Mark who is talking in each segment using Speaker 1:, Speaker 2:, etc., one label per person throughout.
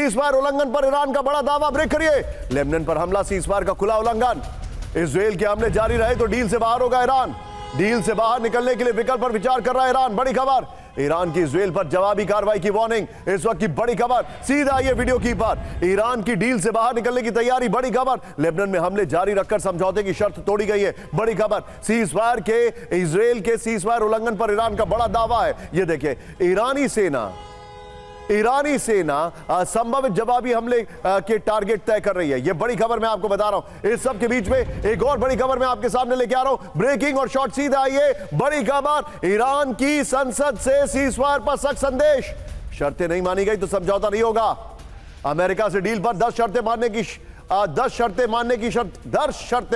Speaker 1: Ceasefire उल्लंघन पर Iran का बड़ा दावा, ब्रेक करिए। लेबनान पर हमला, सीजफायर का खुला उल्लंघन। इजराइल के हमले जारी रहे तो डील से बाहर होगा ईरान। डील से बाहर निकलने के लिए विकल्प पर विचार कर रहा है ईरान। बड़ी खबर, ईरान की इजराइल पर जवाबी कार्रवाई की वार्निंग। इस वक्त की बड़ी खबर, सीधा ये वीडियो की पर ईरान की डील से बाहर निकलने की तैयारी। बड़ी खबर, लेबनान में हमले जारी रखकर समझौते की शर्त तोड़ी गई है। बड़ी खबर, सीजफायर के इजराइल के सीजफायर उल्लंघन पर ईरान का बड़ा दावा है। ये देखिए, ईरानी सेना संभावित जवाबी हमले के टारगेट तय कर रही है। यह बड़ी खबर मैं आपको बता रहा हूं। इस सब के बीच में एक और बड़ी खबर मैं आपके सामने लेके आ रहा हूं। ब्रेकिंग और शॉर्ट सीधा आइए। बड़ी खबर, ईरान की संसद से सीजफायर पर सख्त संदेश। शर्तें नहीं मानी गई तो समझौता नहीं होगा। अमेरिका से डील पर 10 शर्तें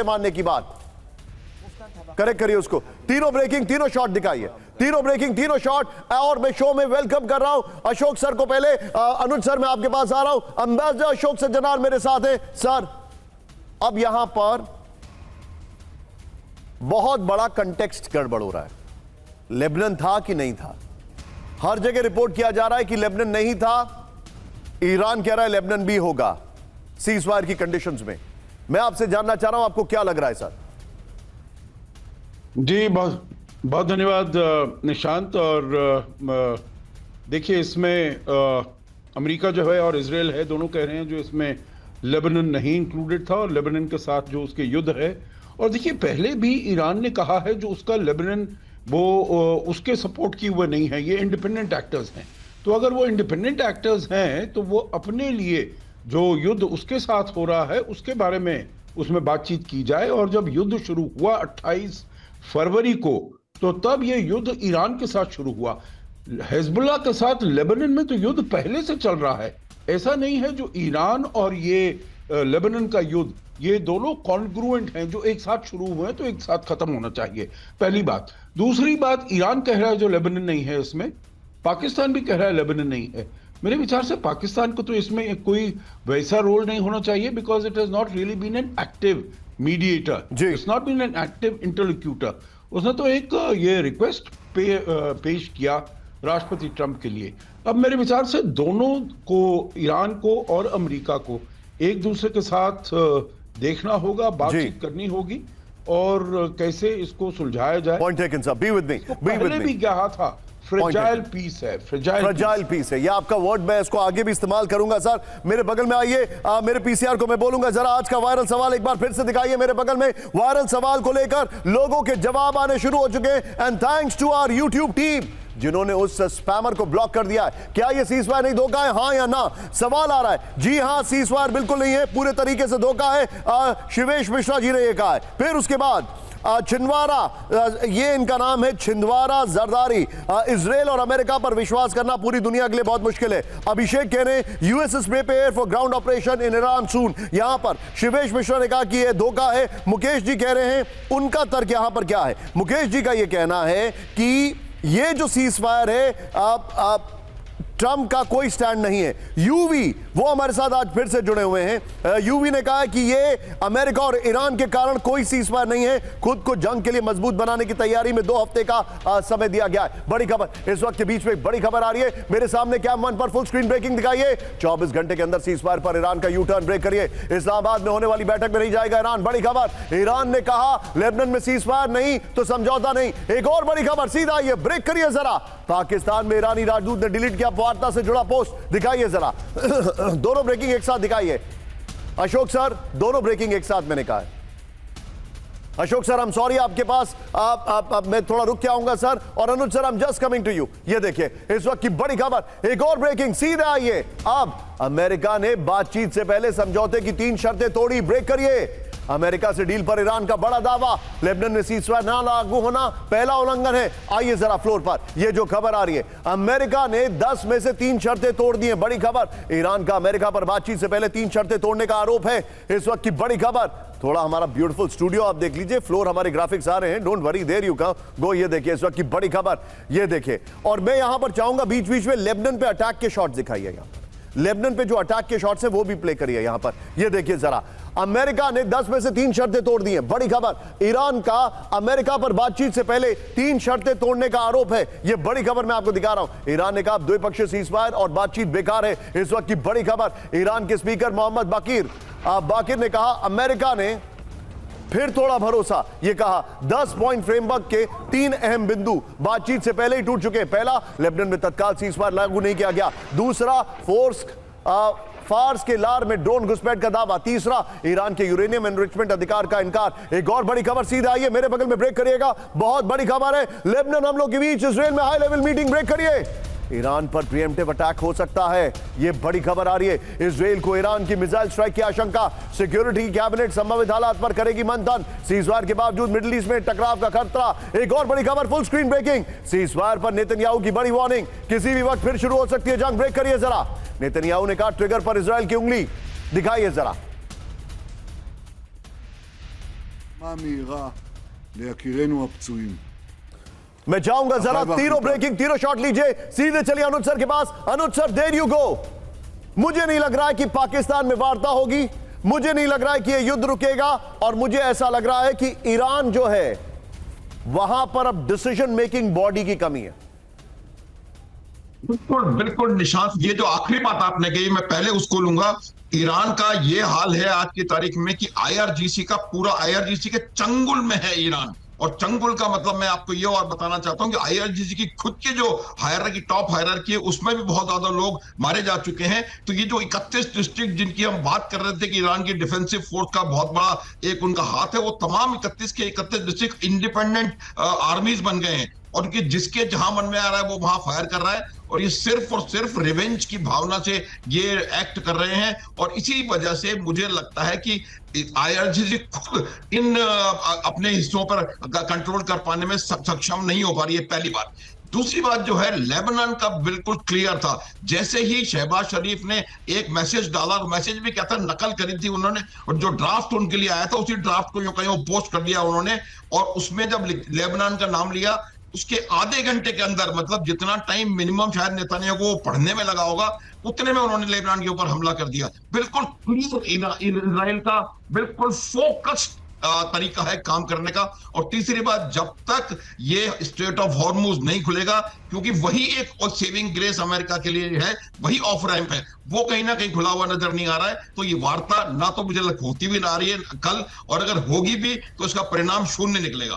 Speaker 1: मानने की बात। करेक्ट करिए उसको। तीनों ब्रेकिंग, तीनों शॉट दिखाइए। तीनों ब्रेकिंग, तीनों शॉट। और मैं शो में वेलकम कर रहा हूं अशोक सर को। पहले अनुज सर, मैं आपके पास आ रहा हूं। एम्बेसडर अशोक सज्जनार मेरे साथ हैं। सर, अब यहां पर बहुत बड़ा कंटेक्स्ट गड़बड़ हो रहा है। लेबनान था कि नहीं था? हर जगह रिपोर्ट किया जा रहा है कि लेबनान नहीं था। ईरान कह रहा है लेबनान भी होगा सीजफायर की कंडीशंस में। मैं आपसे जानना चाह रहा हूं, आपको क्या लग रहा है सर?
Speaker 2: जी, बहुत बहुत धन्यवाद निशांत। और देखिए, इसमें अमेरिका जो है और इजराइल है, दोनों कह रहे हैं जो इसमें लेबनान नहीं इंक्लूडेड था और लेबनान के साथ जो उसके युद्ध है। और देखिए, पहले भी ईरान ने कहा है जो उसका लेबनान वो उसके सपोर्ट की हुए नहीं है, ये इंडिपेंडेंट एक्टर्स हैं। तो अगर वो इंडिपेंडेंट एक्टर्स हैं तो वो अपने लिए जो युद्ध उसके साथ हो रहा है उसके बारे में उसमें बातचीत की जाए। और जब युद्ध शुरू हुआ 28 फरवरी को, तो तब ये युद्ध ईरान के साथ शुरू हुआ। हिजबुल्लाह के साथ लेबनान में तो युद्ध पहले से चल रहा है। ऐसा नहीं है जो ईरान और ये लेबनान का युद्ध, ये दोनों कॉन्ग्रुएंट हैं, जो एक साथ शुरू हुए हैं तो एक साथ खत्म होना चाहिए। पहली बात। दूसरी बात, ईरान कह रहा है जो लेबनान नहीं है इसमें, पाकिस्तान भी कह रहा है लेबनान नहीं है। मेरे विचार से पाकिस्तान को तो इसमें कोई वैसा रोल नहीं होना चाहिए, because it has not really been an active mediator, it's not been an active interlocutor. उसने तो एक ये रिक्वेस्ट पेश किया राष्ट्रपति ट्रंप के लिए। अब मेरे विचार से दोनों को, ईरान को और अमेरिका को, एक दूसरे के साथ देखना होगा, बातचीत करनी होगी और कैसे इसको सुलझाया जाए।
Speaker 1: Point taken sir, be with me.
Speaker 2: पहले भी कहा था फ्रेजाइल पीस है,
Speaker 1: फ्रेजाइल पीस है, ये आपका वर्ड, मैं इसको आगे भी इस्तेमाल करूंगा। सर, मेरे बगल में आइए, मेरे पीसीआर को मैं बोलूंगा जरा आज का वायरल सवाल एक बार फिर से दिखाइए। मेरे बगल में वायरल सवाल को लेकर लोगों के जवाब आने शुरू हो चुके हैं। And thanks to our YouTube team जिन्होंने उस स्पैमर को ब्लॉक कर दिया है। क्या ये सीजफायर नहीं धोखा है, हां या ना? सवाल आ रहा है। जी हां, सीजफायर बिल्कुल नहीं है, पूरे तरीके से धोखा है। शिवेश मिश्रा जी ने यह कहा है। फिर उसके बाद छिंदवारा, ये इनका नाम है, छिंदवारा जरदारी, इजराइल और अमेरिका पर विश्वास करना पूरी दुनिया के लिए बहुत मुश्किल है। अभिषेक कह रहे हैं US is prepare for ground operation in Iran soon. यहां पर शिवेश मिश्रा ने कहा कि यह धोखा है। मुकेश जी कह रहे हैं, उनका तर्क यहां पर क्या है? मुकेश जी का यह कहना है कि ये जो सीजफायर है, ट्रंप का कोई स्टैंड नहीं है। यूवी, वो हमारे साथ आज फिर से जुड़े हुए हैं। यूवी ने कहा है कि ये अमेरिका और ईरान के कारण कोई सीजफायर नहीं है, खुद को जंग के लिए मजबूत बनाने की तैयारी में 2 हफ्ते का समय दिया गया है। बड़ी खबर इस वक्त के बीच में, बड़ी खबर आ रही है मेरे सामने। कैम 1 पर फुल स्क्रीन ब्रेकिंग दिखाइए। 24 घंटे के अंदर सीजफायर पर ईरान का यू टर्न, ब्रेक करिए। इस्लामाबाद में होने वाली बैठक में नहीं जाएगा ईरान। बड़ी खबर, ईरान ने कहा लेबनान में सीजफायर नहीं तो समझौता नहीं। एक और बड़ी खबर, सीधा ये ब्रेक करिए जरा। पाकिस्तान में ईरानी राजदूत ने डिलीट किया वार्ता से जुड़ा पोस्ट, दिखाइए जरा। दोनों ब्रेकिंग एक साथ दिखाइए। अशोक सर, दोनों ब्रेकिंग एक साथ मैंने कहा है। Ashok sir, I am sorry, आपके पास मैं थोड़ा रुक के आऊंगा सर। और Anuj sir, I am just coming to you. ये देखिए इस वक्त की बड़ी खबर, एक और ब्रेकिंग, सीधे आइए। अब अमेरिका ने बातचीत से पहले समझौते की 3 शर्तें तोड़ी, ब्रेक करिए। अमेरिका से डील पर ईरान का बड़ा दावा, लेबनान में सीजफायर ना लागू होना पहला उल्लंघन है। आइए जरा फ्लोर पर, ये जो खबर आ रही है, अमेरिका ने 10 में से 3 शर्तें तोड़ दी हैं। बड़ी खबर, ईरान का अमेरिका पर बातचीत से पहले 3 शर्तें तोड़ने का आरोप है। इस वक्त की बड़ी खबर, थोड़ा हमारा ब्यूटीफुल स्टूडियो आप देख लीजिए, फ्लोर हमारे ग्राफिक्स आ रहे हैं, don't worry, there you go. ये देखिए इस वक्त की बड़ी खबर, ये देखिए। और मैं यहां पर चाहूंगा बीच बीच में लेबनान पे अटैक के शॉट्स दिखाइए। यहां पर लेबनान पे जो अटैक के शॉट्स हैं वो भी प्ले करिए यहां पर। ये देखिए जरा, अमेरिका ने 10 में से 3 शर्तें तोड़ दी हैं। बड़ी खबर, ईरान का अमेरिका पर बातचीत से पहले 3 शर्तें तोड़ने का आरोप है। यह बड़ी खबर मैं आपको दिखा रहा हूं। ईरान ने कहा द्विपक्षीय सीजफायर और बातचीत बेकार है। इस वक्त की बड़ी खबर, ईरान के स्पीकर मोहम्मद बाकिर ने कहा अमेरिका ने फिर थोड़ा भरोसा। यह कहा 10 पॉइंट फ्रेमवर्क के 3 अहम बिंदु बातचीत से पहले ही टूट चुके हैं। पहला, लेबनान में तत्काल सीजफायर लागू नहीं किया गया। दूसरा, फार्स के लार में ड्रोन घुसपैठ का दावा। तीसरा, ईरान के यूरेनियम एनरिचमेंट अधिकार का इनकार। एक और बड़ी खबर सीधा आइए, मेरे बगल में ब्रेक करिएगा, बहुत बड़ी खबर है। लेबनान हमलों के बीच इजराइल में हाई लेवल मीटिंग, ब्रेक करिए। ईरान पर प्रीएम्प्टिव अटैक हो सकता है, यह बड़ी खबर आ रही है। इजराइल को ईरान की मिसाइल स्ट्राइक की आशंका। सिक्योरिटी कैबिनेट संभावित हालात पर करेगी मंथन। सीजफायर के बावजूद मिडिल ईस्ट में टकराव का खतरा। एक और बड़ी खबर, फुल स्क्रीन ब्रेकिंग, सीजफायर पर नेतन्याहू की बड़ी वार्निंग, किसी भी वक्त फिर शुरू हो सकती है जंग। ब्रेक करिए जरा। नेतन्याहू ने कहा ट्रिगर पर इजराइल की उंगली, दिखाइए जरा।
Speaker 3: מהירה ליקירינו הפצועים.
Speaker 1: मैं जाऊंगा जरा, तीनों ब्रेकिंग, तीनों शॉट लीजिए। सीधे चलिए अनुज सर के पास। अनुज सर, देयर यू गो। मुझे नहीं लग रहा है कि पाकिस्तान में वार्ता होगी, मुझे नहीं लग रहा है कि यह युद्ध रुकेगा, और मुझे ऐसा लग रहा है कि ईरान जो है वहां पर अब डिसीजन मेकिंग बॉडी की कमी है।
Speaker 4: बिल्कुल बिल्कुल निशांत, ये जो आखिरी बात आपने कही मैं पहले उसको लूंगा। ईरान का ये हाल है आज की तारीख में कि आईआरजीसी का पूरा, आईआरजीसी के चंगुल में है ईरान। और चंगुल का मतलब मैं आपको ये और बताना चाहता हूं कि आईआरजीसी की खुद की जो हायरार्की, टॉप हायरार्की है, उसमें भी बहुत ज्यादा लोग मारे जा चुके हैं। तो ये जो 31 डिस्ट्रिक्ट जिनकी हम बात कर रहे थे कि ईरान की डिफेंसिव फोर्स का बहुत बड़ा एक उनका हाथ है, वो तमाम 31 के 31 डिस्ट्रिक्ट इंडिपेंडेंट आर्मीज बन गए हैं, और उनके जिसके जहां मन में आ रहा है वो वहां फायर कर रहा है। और ये सिर्फ और सिर्फ रिवेंज की भावना से ये एक्ट कर रहे हैं। और इसी वजह से मुझे लगता है कि आईआरजीसी खुद इन अपने हिस्सों पर कंट्रोल कर पाने में सक्षम नहीं हो पा रही है, पहली बात। दूसरी बात जो है, लेबनान का बिल्कुल क्लियर था। जैसे ही शहबाज शरीफ ने एक मैसेज डाला, मैसेज भी क्या था, नकल करी थी उन्होंने, और जो ड्राफ्ट उनके लिए आया था उसी ड्राफ्ट को यूं कहीं पोस्ट कर दिया उन्होंने। और उसमें जब लेबनान का नाम लिया, उसके आधे घंटे के अंदर, मतलब जितना टाइम मिनिमम शायद नेतन्याहू को पढ़ने में लगा होगा, उतने में उन्होंने लेबनान के ऊपर हमला कर दिया। बिल्कुल क्लियर इजराइल का बिल्कुल फोकस्ड तरीका है काम करने का। और तीसरी बात, जब तक ये स्ट्रेट ऑफ हॉर्मुज नहीं खुलेगा, क्योंकि वही एक सेविंग ग्रेस अमेरिका के लिए है, वही ऑफ रैंप है, वो कहीं ना कहीं खुला हुआ नजर नहीं आ रहा है। तो ये वार्ता ना तो मुझे होती भी ना आ रही है कल, और अगर होगी भी तो इसका परिणाम शून्य निकलेगा।